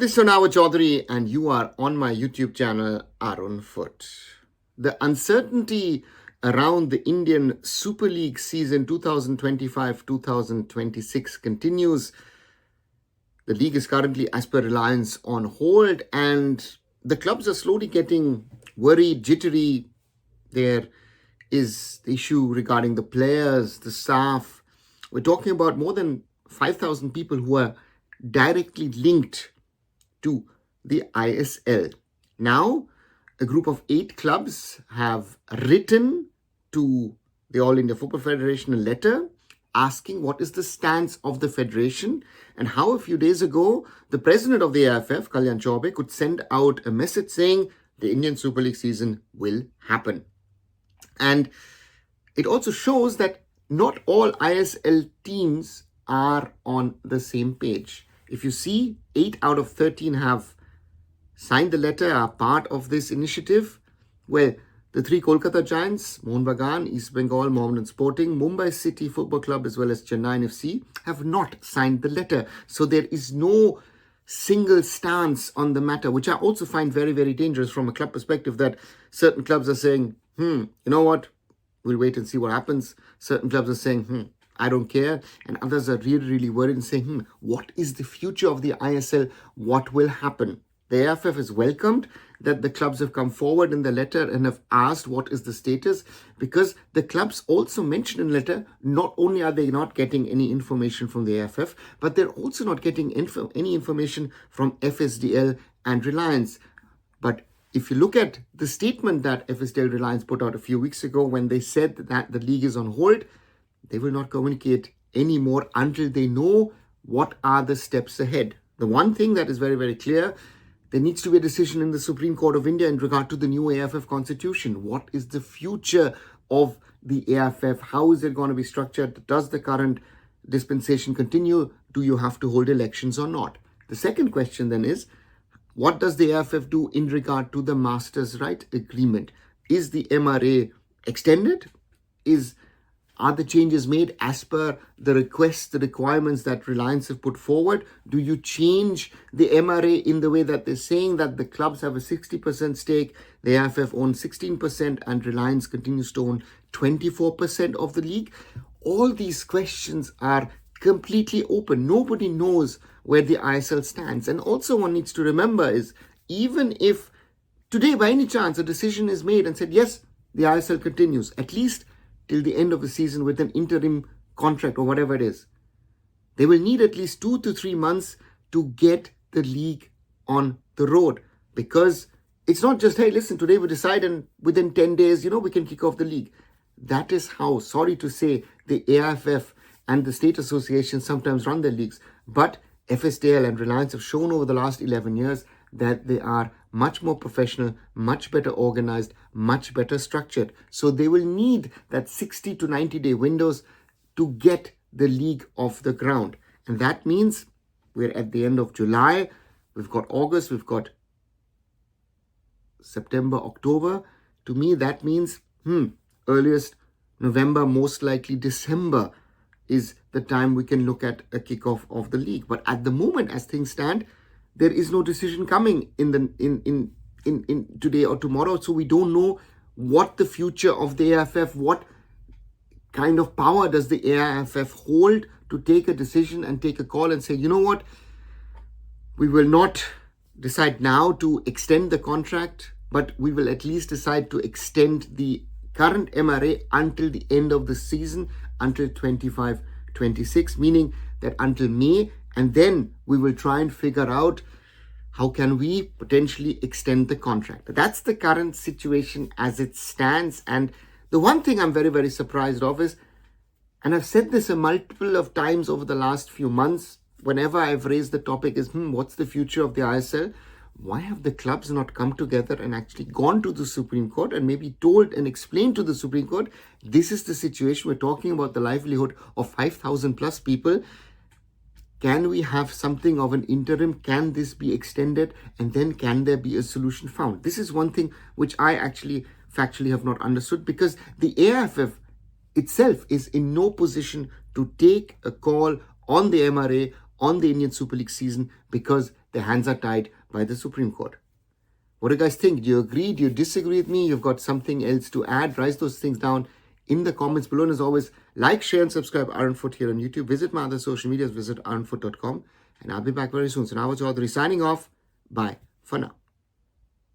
This is Arunava Chaudhuri and you are on my YouTube channel, Arunfoot. The uncertainty around the Indian Super League season 2025-2026 continues. The league is currently, as per Reliance, on hold and the clubs are slowly getting worried, jittery. There is the issue regarding the players, the staff. We're talking about more than 5,000 people who are directly linked to the ISL. Now, a group of 8 clubs have written to the All India Football Federation a letter asking what is the stance of the federation and how a few days ago the president of the AIFF, Kalyan Chaube, could send out a message saying the Indian Super League season will happen. And it also shows that not all ISL teams are on the same page. If you see, 8 out of 13 have signed the letter, are part of this initiative. Well, the 3 Kolkata Giants, Mohun Bagan, East Bengal, Mohammedan Sporting, Mumbai City Football Club as well as Chennaiyin FC have not signed the letter. So there is no single stance on the matter, which I also find very, very dangerous from a club perspective, that certain clubs are saying, you know what, we'll wait and see what happens. Certain clubs are saying, I don't care. And others are really, really worried and saying, what is the future of the ISL? What will happen? The AIFF has welcomed that the clubs have come forward in the letter and have asked what is the status, because the clubs also mentioned in the letter, not only are they not getting any information from the AIFF, but they're also not getting any information from FSDL and Reliance. But if you look at the statement that FSDL Reliance put out a few weeks ago when they said that the league is on hold, they will not communicate anymore until they know what are the steps ahead. The one thing that is very, very clear, there needs to be a decision in the Supreme Court of India in regard to the new AIFF constitution. What is the future of the AIFF? How is it going to be structured? Does the current dispensation continue? Do you have to hold elections or not? The second question then is, what does the AIFF do in regard to the Masters' Right Agreement? Is the MRA extended? Are the changes made as per the requests, the requirements that Reliance have put forward? Do you change the MRA in the way that they're saying that the clubs have a 60% stake, the AIFF owns 16%, and Reliance continues to own 24% of the league? All these questions are completely open. Nobody knows where the ISL stands. And also one needs to remember is, even if today by any chance a decision is made and said, yes, the ISL continues, at least till the end of the season with an interim contract or whatever it is, they will need at least 2 to 3 months to get the league on the road. Because it's not just, hey, listen, today we decide and within 10 days, we can kick off the league. That is how, sorry to say, the AIFF and the state associations sometimes run their leagues. But FSDL and Reliance have shown over the last 11 years that they are much more professional, much better organized, much better structured. So they will need that 60 to 90-day windows to get the league off the ground. And that means we're at the end of July, we've got August, we've got September, October. To me, that means earliest November, most likely December is the time we can look at a kickoff of the league. But at the moment, as things stand, there is no decision coming in today or tomorrow. So we don't know what the future of the AIFF, what kind of power does the AIFF hold to take a decision and take a call and say, you know what, we will not decide now to extend the contract, but we will at least decide to extend the current MRA until the end of the season, until 25-26, meaning that until May, and then we will try and figure out how can we potentially extend the contract. That's the current situation as it stands. And the one thing I'm very, very surprised of is, and I've said this a multiple of times over the last few months, whenever I've raised the topic is, what's the future of the ISL? Why have the clubs not come together and actually gone to the Supreme Court and maybe told and explained to the Supreme Court, this is the situation, we're talking about the livelihood of 5,000 plus people. Can we have something of an interim? Can this be extended? And then can there be a solution found? This is one thing which I actually factually have not understood, because the AIFF itself is in no position to take a call on the MRA, on the Indian Super League season, because their hands are tied by the Supreme Court. What do you guys think? Do you agree? Do you disagree with me? You've got something else to add? Write those things down in the comments below. And as always, like, share, and subscribe Arunfoot here on YouTube. Visit my other social medias. Visit arunfoot.com. And I'll be back very soon. So Arunava Chaudhuri signing off. Bye for now.